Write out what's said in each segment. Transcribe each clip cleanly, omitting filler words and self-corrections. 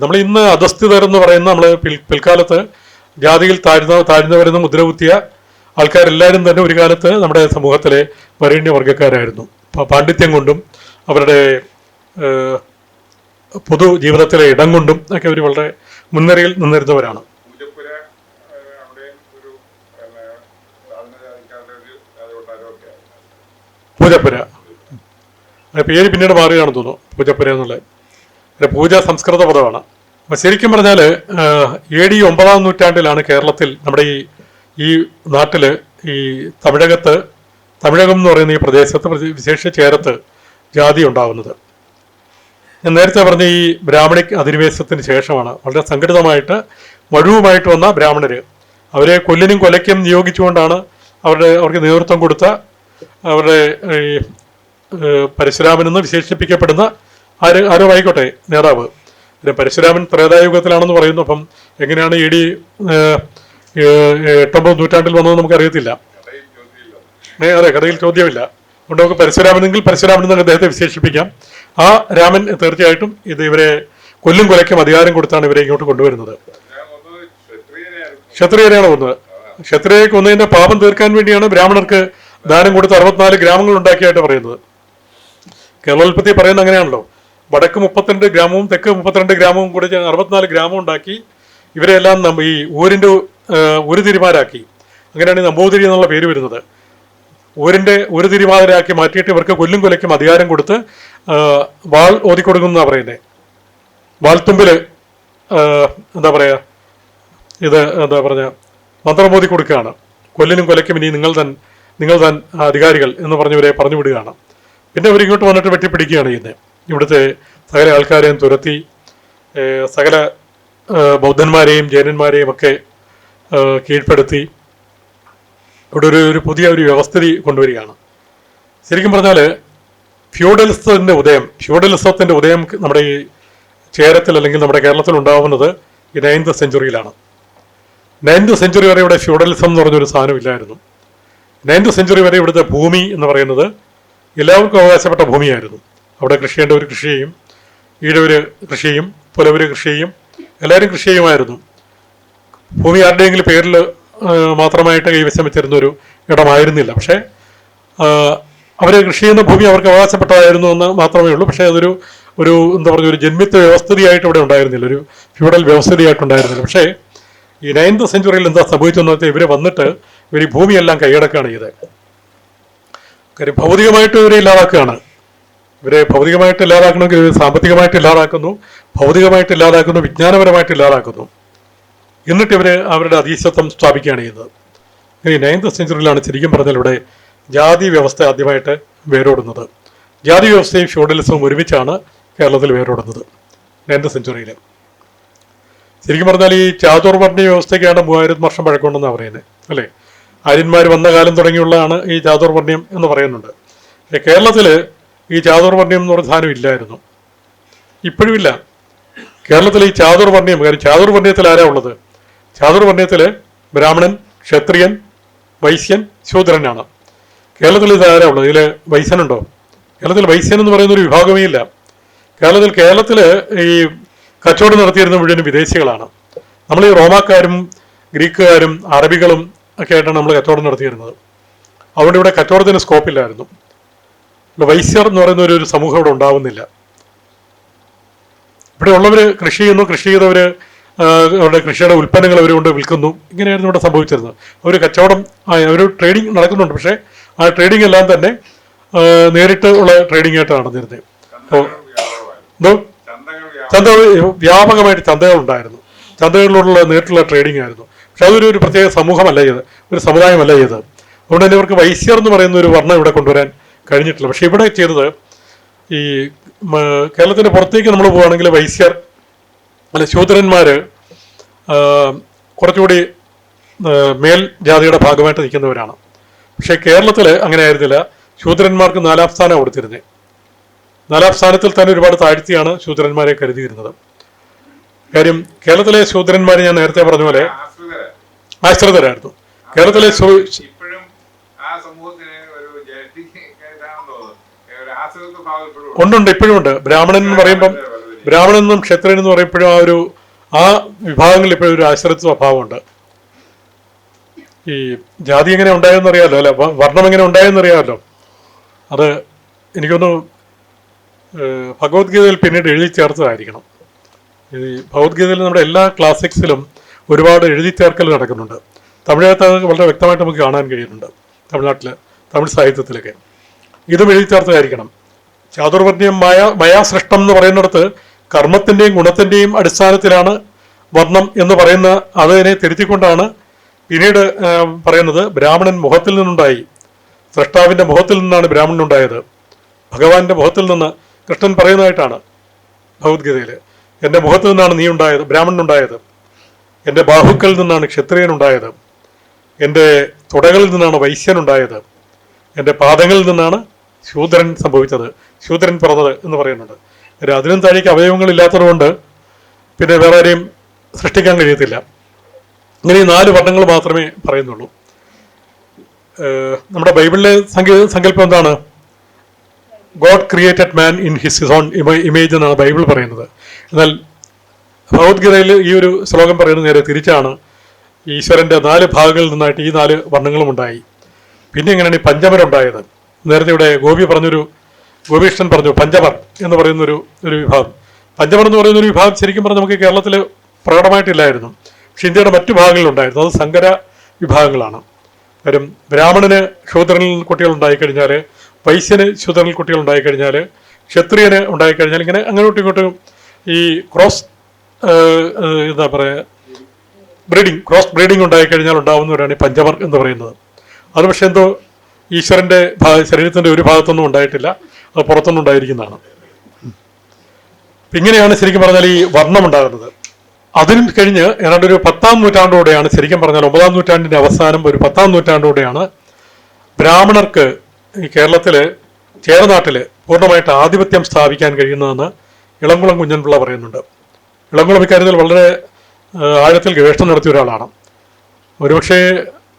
നമ്മൾ ഇന്ന് അധസ്ഥിതർ എന്ന് പറയുന്ന നമ്മൾ പിൽക്കാലത്ത് ജാതിയിൽ താഴ്ന്നവരെന്ന് മുദ്രകുത്തിയ ആൾക്കാരെല്ലാവരും തന്നെ ഒരു കാലത്ത് നമ്മുടെ സമൂഹത്തിലെ വരേണ്യവർഗ്ഗക്കാരായിരുന്നു. പാണ്ഡിത്യം കൊണ്ടും അവരുടെ പൊതു ജീവിതത്തിലെ ഇടം കൊണ്ടും ഒക്കെ അവർ വളരെ മുൻനിരയിൽ നിന്നിരുന്നവരാണ്. പൂജപ്പുര പേര് പിന്നീട് മാറുകയാണെന്ന് തോന്നുന്നു. പൂജപ്പുര എന്നുള്ളത് പൂജ സംസ്കൃത പദമാണ്. അപ്പം ശരിക്കും പറഞ്ഞാൽ AD 9-ാം നൂറ്റാണ്ടിലാണ് കേരളത്തിൽ നമ്മുടെ ഈ നാട്ടിൽ ഈ തമിഴകം എന്ന് പറയുന്ന ഈ പ്രദേശത്ത് വിശേഷിച്ച് ചേരത്ത് ജാതി ഉണ്ടാകുന്നത്. ഞാൻ നേരത്തെ പറഞ്ഞ ഈ ബ്രാഹ്മണിക് അധിനിവേശത്തിന് ശേഷമാണ് വളരെ സംഘടിതമായിട്ട് മഴുവുമായിട്ട് വന്ന ബ്രാഹ്മണര് അവരെ കൊല്ലിനും കൊലയ്ക്കും നിയോഗിച്ചുകൊണ്ടാണ് അവർക്ക് നേതൃത്വം കൊടുത്ത അവരുടെ ഈ പരശുരാമനെന്ന് വിശേഷിപ്പിക്കപ്പെടുന്ന ആരോ ആയിക്കോട്ടെ നേതാവ്. പരശുരാമൻ ത്രേതായുഗത്തിലാണെന്ന് പറയുന്നു. അപ്പം എങ്ങനെയാണ് AD 8-9 നൂറ്റാണ്ടിൽ വന്നതെന്ന് നമുക്കറിയത്തില്ല. അതെ, കഥയിൽ ചോദ്യമില്ല. അതുകൊണ്ട് നമുക്ക് പരശുരാമനെങ്കിൽ പരശുരാമൻ എന്ന് അദ്ദേഹത്തെ വിശേഷിപ്പിക്കാം. ആ രാമൻ തീർച്ചയായിട്ടും ഇവരെ കൊല്ലും കൊലയ്ക്കും അധികാരം കൊടുത്താണ് ഇവരെ ഇങ്ങോട്ട് കൊണ്ടുവരുന്നത്. ക്ഷത്രിയരെയാണ് കൊന്നത്. ക്ഷത്രിയെ കൊന്നതിന്റെ പാപം തീർക്കാൻ വേണ്ടിയാണ് ബ്രാഹ്മണർക്ക് ദാനം കൊടുത്ത് 64 ഗ്രാമങ്ങൾ ഉണ്ടാക്കിയായിട്ട് പറയുന്നത്. കേരളോൽപ്പത്തി പറയുന്നത് അങ്ങനെയാണല്ലോ. വടക്ക് 32 ഗ്രാമവും തെക്ക് 32 ഗ്രാമവും കൂടി 64 ഗ്രാമം ഉണ്ടാക്കി ഇവരെല്ലാം ഈ ഊരിന്റെ ഒരു തിരുമാരാക്കി. അങ്ങനെയാണ് നമ്പൂതിരി എന്നുള്ള പേര് വരുന്നത്. ഊരിന്റെ ഒരു തിരുമാതിരാക്കി മാറ്റിയിട്ട് ഇവർക്ക് കൊല്ലും കൊലയ്ക്കും അധികാരം കൊടുത്ത് വാൾ ഓതിക്കൊടുക്കുന്ന പറയുന്നത്. വാൾത്തുമ്പില് എന്താ പറയാ മന്ത്രം ഓതി കൊടുക്കുകയാണ്. കൊല്ലിനും കൊലയ്ക്കും ഇനി നിങ്ങൾ താൻ അധികാരികൾ എന്ന് പറഞ്ഞവരെ പറഞ്ഞു വിടുകയാണ്. പിന്നെ അവരിങ്ങോട്ട് വന്നിട്ട് വെട്ടിപ്പിടിക്കുകയാണ് ചെയ്യുന്നത്. ഇവിടുത്തെ സകല ആൾക്കാരെയും തുരത്തി സകല ബൗദ്ധന്മാരെയും ജൈനന്മാരെയും ഒക്കെ കീഴ്പ്പെടുത്തി ഇവിടെ ഒരു പുതിയ വ്യവസ്ഥിതി കൊണ്ടുവരികയാണ്. ശരിക്കും പറഞ്ഞാൽ ഫ്യൂഡലിസത്തിന്റെ ഉദയം നമ്മുടെ ഈ ചേരത്തിൽ അല്ലെങ്കിൽ നമ്മുടെ കേരളത്തിൽ ഉണ്ടാവുന്നത് ഈ 9th സെഞ്ചുറിയിലാണ്. 9th സെഞ്ചുറി വരെ ഇവിടെ ഫ്യൂഡലിസം എന്ന് പറഞ്ഞൊരു സാധനം ഇല്ലായിരുന്നു. 9th സെഞ്ചുറി വരെ ഇവിടുത്തെ ഭൂമി എന്ന് പറയുന്നത് എല്ലാവർക്കും അവകാശപ്പെട്ട ഭൂമിയായിരുന്നു. അവിടെ കൃഷി ചെയ്യേണ്ടവർ കൃഷി ചെയ്യും, ഈഴവര് കൃഷി ചെയ്യും, പുലവര് കൃഷി ചെയ്യും, എല്ലാവരും കൃഷി ചെയ്യുമായിരുന്നു. ഭൂമി ആരുടെയെങ്കിലും പേരിൽ മാത്രമായിട്ട് കൈവശം വെച്ചിരുന്ന ഒരു ഇടമായിരുന്നില്ല. പക്ഷേ അവർ കൃഷി ചെയ്യുന്ന ഭൂമി അവർക്ക് അവകാശപ്പെട്ടതായിരുന്നു എന്ന് മാത്രമേ ഉള്ളൂ. പക്ഷേ അതൊരു എന്താ പറയുക ഒരു ജന്മിത്വ വ്യവസ്ഥിതിയായിട്ട് ഇവിടെ ഉണ്ടായിരുന്നില്ല, ഒരു ഫ്യൂഡൽ വ്യവസ്ഥിതിയായിട്ടുണ്ടായിരുന്നില്ല. പക്ഷേ ഈ 9th സെഞ്ചുറിയിൽ എന്താ സംഭവിച്ചെന്ന് വെച്ചാൽ ഇവർ വന്നിട്ട് ഇവർ ഈ ഭൂമിയെല്ലാം കൈയടക്കുകയാണ് ചെയ്തത്. കാര്യം ഭൗതികമായിട്ട് ഇവരെ ഇല്ലാതാക്കുകയാണ്. ഇവരെ ഭൗതികമായിട്ട് ഇല്ലാതാക്കണമെങ്കിൽ ഇവർ സാമ്പത്തികമായിട്ട് ഇല്ലാതാക്കുന്നു, ഭൗതികമായിട്ട് ഇല്ലാതാക്കുന്നു, വിജ്ഞാനപരമായിട്ട് ഇല്ലാതാക്കുന്നു. എന്നിട്ട് ഇവർ അവരുടെ അധീശത്വം സ്ഥാപിക്കുകയാണ് ചെയ്യുന്നത്. ഈ 9th സെഞ്ചുറിയിലാണ് ശരിക്കും പറഞ്ഞാൽ ഇവിടെ ജാതി വ്യവസ്ഥ ആദ്യമായിട്ട് വേരോടുന്നത്. ജാതി വ്യവസ്ഥയും ഫ്യൂഡലിസവും ഒരുമിച്ചാണ് കേരളത്തിൽ വേരോടുന്നത് 9th സെഞ്ചുറിയിൽ. ശരിക്കും പറഞ്ഞാൽ ഈ ചാതുർവർണ്ണ വ്യവസ്ഥയ്ക്കാണ് 3000 വർഷം പഴക്കമുണ്ടെന്നാണ് പറയുന്നത്, അല്ലേ? ആര്യന്മാർ വന്ന കാലം തുടങ്ങിയുള്ളതാണ് ഈ ചാതുർവർണ്ണ്യം എന്ന് പറയുന്നുണ്ട്. കേരളത്തിൽ ഈ ചാതുർവർണ്ണ്യം എന്ന് പറഞ്ഞ സാധനം ഇല്ലായിരുന്നു, ഇപ്പോഴും ഇല്ല. കേരളത്തിൽ ഈ ചാതുർവർണ്ണ്യം, കാര്യം ചാതുർവർണ്ണ്യത്തിൽ ആരാ ഉള്ളത്? ചാതുർവർണ്ണ്യത്തിൽ ബ്രാഹ്മണൻ, ക്ഷത്രിയൻ, വൈശ്യൻ, ശൂദ്രനാണ്. കേരളത്തിൽ ഇത് ആരാ ഉള്ളത്? ഇതിൽ വൈശ്യനുണ്ടോ? കേരളത്തിൽ വൈശ്യൻ എന്ന് പറയുന്ന ഒരു വിഭാഗമേ ഇല്ല. കേരളത്തിൽ ഈ കച്ചവടം നടത്തിയിരുന്ന മുഴുവൻ വിദേശികളാണ്. നമ്മൾ ഈ റോമാക്കാരും ഗ്രീക്കുകാരും അറബികളും ഒക്കെ ആയിട്ടാണ് നമ്മൾ കച്ചവടം നടത്തിയിരുന്നത്. അതുകൊണ്ട് ഇവിടെ കച്ചവടത്തിന് സ്കോപ്പില്ലായിരുന്നു. വൈശ്യർ എന്ന് പറയുന്ന ഒരു സമൂഹം ഇവിടെ ഉണ്ടാവുന്നില്ല. ഇവിടെ ഉള്ളവർ കൃഷി ചെയ്യുന്നു, കൃഷി ചെയ്തവർ അവരുടെ കൃഷിയുടെ ഉൽപ്പന്നങ്ങൾ അവരുകൊണ്ട് വിൽക്കുന്നു. ഇങ്ങനെയായിരുന്നു ഇവിടെ സംഭവിച്ചിരുന്നത്. ഒരു കച്ചവടം, ഒരു ട്രേഡിങ് നടക്കുന്നുണ്ട്. പക്ഷേ ആ ട്രേഡിംഗ് എല്ലാം തന്നെ നേരിട്ട് ഉള്ള ട്രേഡിംഗ് ആയിട്ട് നടന്നിരുന്നത്. അപ്പോൾ വ്യാപകമായിട്ട് ചന്തകൾ ഉണ്ടായിരുന്നു. ചന്തകളിലുള്ള നേരിട്ടുള്ള ട്രേഡിംഗ് ആയിരുന്നു. പക്ഷെ അതൊരു പ്രത്യേക സമൂഹമല്ല ചെയ്ത്, ഒരു സമുദായമല്ല ചെയ്തത്. അതുകൊണ്ട് തന്നെ ഇവർക്ക് വൈശ്യർ എന്ന് പറയുന്ന ഒരു വർണ്ണം ഇവിടെ കൊണ്ടുവരാൻ കഴിഞ്ഞിട്ടില്ല. പക്ഷെ ഇവിടെ ചെയ്തത് ഈ കേരളത്തിന്റെ പുറത്തേക്ക് നമ്മൾ പോവുകയാണെങ്കിൽ വൈശ്യർ അല്ലെ ശൂദ്രന്മാർ കുറച്ചുകൂടി മേൽ ജാതിയുടെ ഭാഗമായിട്ട് നിൽക്കുന്നവരാണ്. പക്ഷെ കേരളത്തിൽ അങ്ങനെ ആയിരുന്നില്ല. ശൂദ്രന്മാർക്ക് 4ാം സ്ഥാനം കൊടുത്തിരുന്നത്. 4ാം സ്ഥാനത്തിൽ തന്നെ ഒരുപാട് താഴ്ത്തിയാണ് ശൂദ്രന്മാരെ കരുതിയിരുന്നത്. കാര്യം കേരളത്തിലെ ശൂദ്രന്മാർ ഞാൻ നേരത്തെ പറഞ്ഞ പോലെ ആശ്രിതരായിരുന്നു. കേരളത്തിലെ ഉണ്ട്, ഇപ്പോഴും ഉണ്ട്. ബ്രാഹ്മണൻ എന്ന് പറയുമ്പം ബ്രാഹ്മണെന്നും ക്ഷത്രിയനെന്ന് പറയുമ്പോഴും ആ വിഭാഗങ്ങളിൽ ഇപ്പോഴും ഒരു ആശ്രിത സ്വഭാവമുണ്ട്. ഈ ജാതി എങ്ങനെ ഉണ്ടായെന്ന് അറിയാമല്ലോ, അല്ലെ, വർണ്ണം എങ്ങനെ ഉണ്ടായെന്ന് അറിയാമല്ലോ. അത് എനിക്കൊന്ന് ഭഗവത്ഗീതയിൽ പിന്നീട് എഴുതി ചേർത്തതായിരിക്കണം. ഈ ഭഗവത്ഗീതയിൽ നമ്മുടെ എല്ലാ ക്ലാസിക്സിലും ഒരുപാട് എഴുതി ചേർക്കൽ നടക്കുന്നുണ്ട്. തമിഴകത്ത് അത് വളരെ വ്യക്തമായിട്ട് നമുക്ക് കാണാൻ കഴിയുന്നുണ്ട്. തമിഴ്നാട്ടിൽ തമിഴ് സാഹിത്യത്തിലൊക്കെ ഇതും എഴുതി ചേർത്തതായിരിക്കണം. ചാതുർവർണ്ണ്യം മയാസൃഷ്ടം എന്ന് പറയുന്നിടത്ത് കർമ്മത്തിൻ്റെയും ഗുണത്തിൻ്റെയും അടിസ്ഥാനത്തിലാണ് വർണ്ണം എന്ന് പറയുന്ന അതിനെ തിരുത്തിക്കൊണ്ടാണ് പിന്നീട് പറയുന്നത് ബ്രാഹ്മണൻ മുഖത്തിൽ നിന്നുണ്ടായി. സ്രഷ്ടാവിൻ്റെ മുഖത്തിൽ നിന്നാണ് ബ്രാഹ്മണൻ ഉണ്ടായത്. ഭഗവാന്റെ മുഖത്തിൽ നിന്ന് കൃഷ്ണൻ പറയുന്നതായിട്ടാണ് ഭഗവത്ഗീതയിൽ. എൻ്റെ മുഖത്തിൽ നിന്നാണ് നീ ഉണ്ടായത്, ബ്രാഹ്മണൻ ഉണ്ടായത്. എൻ്റെ ബാഹുക്കളിൽ നിന്നാണ് ക്ഷത്രിയൻ ഉണ്ടായത്. എൻ്റെ തുടകളിൽ നിന്നാണ് വൈശ്യൻ ഉണ്ടായത്. എൻ്റെ പാദങ്ങളിൽ നിന്നാണ് ശൂദ്രൻ സംഭവിച്ചത്, ശൂദ്രൻ പിറന്നത് എന്ന് പറയുന്നുണ്ട്. അതിനും താഴേക്ക് അവയവങ്ങളില്ലാത്തതുകൊണ്ട് പിന്നെ വേറെ ആരെയും സൃഷ്ടിക്കാൻ കഴിയത്തില്ല. ഇങ്ങനെ ഈ 4 വർണ്ണങ്ങൾ മാത്രമേ പറയുന്നുള്ളൂ. നമ്മുടെ ബൈബിളിലെ സങ്കല്പം എന്താണ്? God created man in his own image എന്നാണ് ബൈബിൾ പറയുന്നത്. എന്നാൽ ഭഗവത്ഗീതയിൽ ഈ ഒരു ശ്ലോകം പറയുന്നത് നേരെ തിരിച്ചാണ്. ഈശ്വരൻ്റെ 4 ഭാഗങ്ങളിൽ നിന്നായിട്ട് ഈ 4 വർണ്ണങ്ങളും ഉണ്ടായി. പിന്നെ എങ്ങനെയാണ് ഈ പഞ്ചമരം ഉണ്ടായത്? നേരത്തെ ഇവിടെ ഗോപീകൃഷ്ണൻ പറഞ്ഞു പഞ്ചമർ എന്ന് പറയുന്നൊരു വിഭാഗം. പഞ്ചമർ എന്ന് പറയുന്നൊരു വിഭാഗം ശരിക്കും പറഞ്ഞാൽ നമുക്ക് കേരളത്തിൽ പ്രകടമായിട്ടില്ലായിരുന്നു. പക്ഷെ ഇന്ത്യയുടെ മറ്റു ഭാഗങ്ങളിലുണ്ടായിരുന്നു. അത് സങ്കര വിഭാഗങ്ങളാണ്. കാര്യം ബ്രാഹ്മണന് ശൂദ്രനിൽ കുട്ടികൾ ഉണ്ടായിക്കഴിഞ്ഞാൽ, വൈശ്യന് ശൂദ്രനിൽ കുട്ടികൾ ഉണ്ടായിക്കഴിഞ്ഞാൽ, ക്ഷത്രിയന് ഉണ്ടായിക്കഴിഞ്ഞാൽ, ഇങ്ങനെ അങ്ങോട്ടും ഇങ്ങോട്ടും ഈ ക്രോസ് ക്രോസ് ബ്രീഡിങ് ഉണ്ടായിക്കഴിഞ്ഞാൽ ഉണ്ടാവുന്നവരാണ് ഈ പഞ്ചമർ എന്ന് പറയുന്നത്. അത് പക്ഷെ എന്തോ ഈശ്വരൻ്റെ ശരീരത്തിൻ്റെ ഒരു ഭാഗത്തൊന്നും ഉണ്ടായിട്ടില്ല, അത് പുറത്തൊന്നും ഉണ്ടായിരിക്കുന്നതാണ്. ഇങ്ങനെയാണ് ശരിക്കും പറഞ്ഞാൽ ഈ വർണ്ണം ഉണ്ടാകുന്നത്. അതിനും കഴിഞ്ഞ് ഏതാണ്ട് ഒരു 10-ാം നൂറ്റാണ്ടോടെയാണ് ശരിക്കും പറഞ്ഞാൽ 9-ാം നൂറ്റാണ്ടിൻ്റെ അവസാനം ഒരു 10-ാം നൂറ്റാണ്ടോടെയാണ് ബ്രാഹ്മണർക്ക് ഈ കേരളത്തില് ചേരനാട്ടില് പൂർണ്ണമായിട്ട് ആധിപത്യം സ്ഥാപിക്കാൻ കഴിയുന്നതെന്ന് ഇളംകുളം കുഞ്ഞൻപിള്ള പറയുന്നുണ്ട്. ഇളംകുളം ഇക്കാര്യത്തിൽ വളരെ ആഴത്തിൽ ഗവേഷണം നടത്തിയ ഒരാളാണ്. ഒരുപക്ഷെ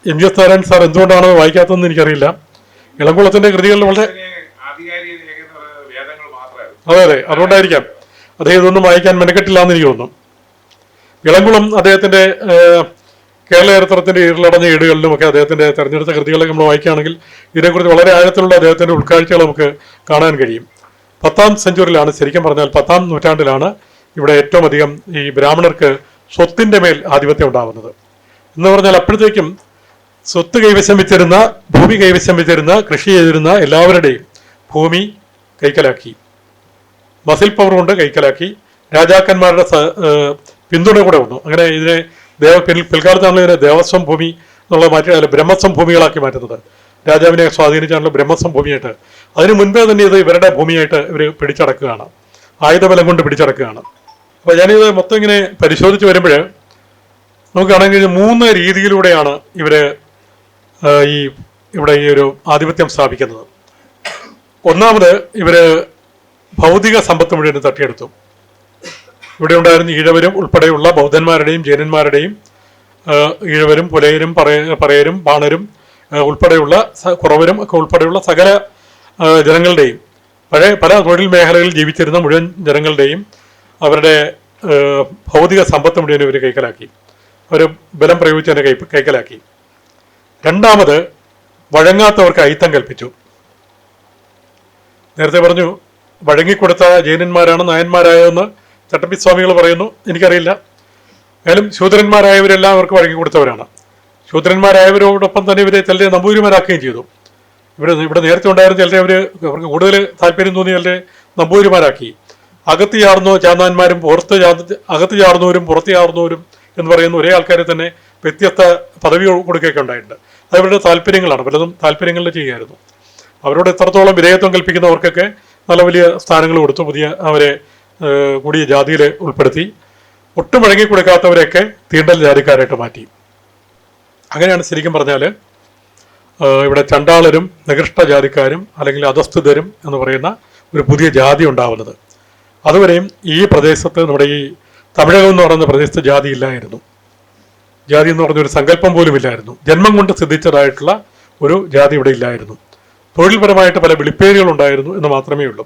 MGS നാരായണൻ സാർ എന്തുകൊണ്ടാണ് വായിക്കാത്തതെന്ന് എനിക്കറിയില്ല. ഇളംകുളത്തിന്റെ കൃതികളിൽ വളരെ അതെ അതുകൊണ്ടായിരിക്കാം അദ്ദേഹം ഇതൊന്നും വായിക്കാൻ മെനക്കെട്ടില്ല എന്ന് എനിക്ക് തോന്നുന്നു. ഇളംകുളം അദ്ദേഹത്തിന്റെ കേരള ചരിത്രത്തിന്റെ ഈറിലടഞ്ഞ ഏടുകളിലുമൊക്കെ അദ്ദേഹത്തിന്റെ തെരഞ്ഞെടുത്ത കൃതികളൊക്കെ നമ്മൾ വായിക്കുകയാണെങ്കിൽ ഇതിനെക്കുറിച്ച് വളരെ ആഴത്തിലുള്ള അദ്ദേഹത്തിന്റെ ഉൾക്കാഴ്ചകൾ നമുക്ക് കാണാൻ കഴിയും. 10-ാം സെഞ്ചുറിയിലാണ് ശരിക്കും പറഞ്ഞാൽ 10-ാം നൂറ്റാണ്ടിലാണ് ഇവിടെ ഏറ്റവും അധികം ഈ ബ്രാഹ്മണർക്ക് സ്വത്തിന്റെ മേൽ ആധിപത്യം ഉണ്ടാകുന്നത്. എന്ന് പറഞ്ഞാൽ അപ്പോഴത്തേക്കും സ്വത്ത് കൈവശം വെച്ചിരുന്ന, ഭൂമി കൈവശം വെച്ചിരുന്ന, കൃഷി ചെയ്തിരുന്ന എല്ലാവരുടെയും ഭൂമി കൈക്കലാക്കി, മസിൽ പവർ കൊണ്ട് കൈക്കലാക്കി. രാജാക്കന്മാരുടെ പിന്തുണ കൂടെ വന്നു. അങ്ങനെ ഇതിനെ പിൽക്കാലത്താണല്ലോ ഇതിനെ ദേവസ്വം ഭൂമി എന്നുള്ളത് മാറ്റി അല്ല ബ്രഹ്മസ്വം ഭൂമികളാക്കി മാറ്റുന്നത്. രാജാവിനെ സ്വാധീനിച്ചാണല്ലോ ബ്രഹ്മസ്വം ഭൂമിയായിട്ട്. അതിനു മുൻപേ തന്നെ ഇത് ഇവരുടെ ഭൂമിയായിട്ട് ഇവർ പിടിച്ചടക്കുകയാണ്, ആയുധബലം കൊണ്ട് പിടിച്ചടക്കുകയാണ്. അപ്പോൾ ഞാനിത് മൊത്തം ഇങ്ങനെ പരിശോധിച്ച് വരുമ്പോൾ നമുക്ക് കാണാൻ കഴിഞ്ഞാൽ 3 രീതിയിലൂടെയാണ് ഇവിടെ ഈ ഒരു ആധിപത്യം സ്ഥാപിക്കുന്നത്. ഒന്നാമത് ഇവര് ഭൗതിക സമ്പത്ത് മുഴുവൻ തട്ടിയെടുത്തു. ഇവിടെ ഉണ്ടായിരുന്ന ഈഴവരും ഉൾപ്പെടെയുള്ള ബൗദ്ധന്മാരുടെയും ജൈനന്മാരുടെയും ഈഴവരും പുലയരും പറയരും ബാണരും ഉൾപ്പെടെയുള്ള കുറവരും ഒക്കെ ഉൾപ്പെടെയുള്ള സകല ജനങ്ങളുടെയും പല തൊഴിൽ മേഖലകളിൽ ജീവിച്ചിരുന്ന മുഴുവൻ ജനങ്ങളുടെയും അവരുടെ ഭൗതിക സമ്പത്ത് മുഴുവൻ ഇവർ കൈക്കലാക്കി. അവർ ബലം പ്രയോഗിച്ച് തന്നെ കൈക്കലാക്കി. രണ്ടാമത് വഴങ്ങാത്തവർക്ക് അയിത്തം കൽപ്പിച്ചു. നേരത്തെ പറഞ്ഞു വഴങ്ങിക്കൊടുത്ത ജൈനന്മാരാണ് നായന്മാരായതെന്ന് ചട്ടമ്പിസ്വാമികൾ പറയുന്നു, എനിക്കറിയില്ല. എന്നാലും ശൂദ്രന്മാരായവരെല്ലാം അവർക്ക് വഴങ്ങിക്കൊടുത്തവരാണ്. ശൂദ്രന്മാരായവരോടൊപ്പം തന്നെ ഇവരെ ചിലരെ നമ്പൂതിരിമാരാക്കുകയും ചെയ്തു. ഇവിടെ നേരത്തെ ഉണ്ടായിരുന്ന ചിലരെ അവർക്ക് കൂടുതൽ താല്പര്യം തോന്നി ചിലരെ നമ്പൂതിരിമാരാക്കി. അകത്ത് ചാർന്നോ ചാന്നാന്മാരും അകത്ത് ചാർന്നവരും പുറത്ത് ചാർന്നവരും എന്ന് പറയുന്ന ഒരേ ആൾക്കാരെ തന്നെ വ്യത്യസ്ത പദവി കൊടുക്കുകയൊക്കെ ഉണ്ടായിട്ടുണ്ട്. അത് അവരുടെ താല്പര്യങ്ങളാണ്, പലതും താല്പര്യങ്ങളിൽ ചെയ്യുമായിരുന്നു. അവരോട് എത്രത്തോളം വിധേയത്വം കൽപ്പിക്കുന്നവർക്കൊക്കെ നല്ല വലിയ സ്ഥാനങ്ങൾ കൊടുത്തു, അവരെ കൂടിയ ജാതിയിൽ ഉൾപ്പെടുത്തി. ഒട്ടും വഴങ്ങി കൊടുക്കാത്തവരെയൊക്കെ തീണ്ടൽ ജാതിക്കാരായിട്ട് മാറ്റി. അങ്ങനെയാണ് ശരിക്കും പറഞ്ഞാൽ ഇവിടെ ചണ്ടാളരും നികൃഷ്ട ജാതിക്കാരും അല്ലെങ്കിൽ അധസ്ഥിതരും എന്ന് പറയുന്ന ഒരു പുതിയ ജാതി ഉണ്ടാവുന്നത്. അതുവരെയും ഈ പ്രദേശത്ത് നമ്മുടെ ഈ തമിഴകം എന്ന് പറയുന്ന പ്രദേശത്ത് ജാതി ഇല്ലായിരുന്നു. ജാതി എന്ന് പറഞ്ഞൊരു സങ്കല്പം പോലും ഇല്ലായിരുന്നു. ജന്മം കൊണ്ട് സിദ്ധിച്ചതായിട്ടുള്ള ഒരു ജാതി ഇവിടെ ഇല്ലായിരുന്നു. തൊഴിൽപരമായിട്ട് പല വിളിപ്പേരുകൾ ഉണ്ടായിരുന്നു എന്ന് മാത്രമേ ഉള്ളൂ.